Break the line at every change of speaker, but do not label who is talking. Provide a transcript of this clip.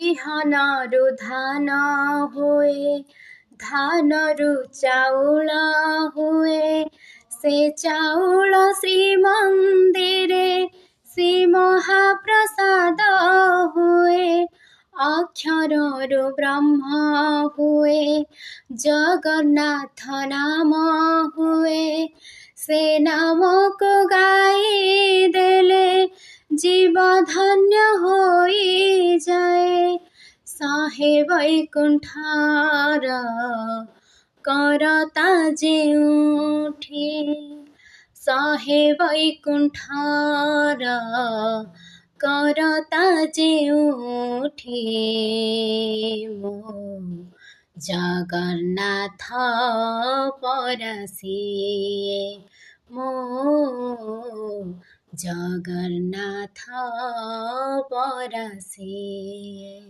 ବିହନରୁ ଧାନ ହୁଏ, ଧାନରୁ ଚାଉଳ ହୁଏ, ସେ ଚାଉଳ ଶ୍ରୀମନ୍ଦିରେ ଶ୍ରୀ ମହାପ୍ରସାଦ ହୁଏ। ଅକ୍ଷରରୁ ବ୍ରହ୍ମ ହୁଏ, ଜଗନ୍ନାଥ ନାମ ହୁଏ, ସେ ନାମକୁ ଗାଇ ଦେଲେ ଜୀବ ଧନ୍ୟ ହୋଇଯାଏ। ଶହେ ବୈକୁଣ୍ଠର କରତା ଯେଉଁଠି, ଶହେ ବୈକୁଣ୍ଠର କରତା ଯେଉଁଠି, ମୋ ଜଗନ୍ନାଥ ପରସିଏ, ମୋ ଜଗନ୍ନାଥ ପରସିଏ।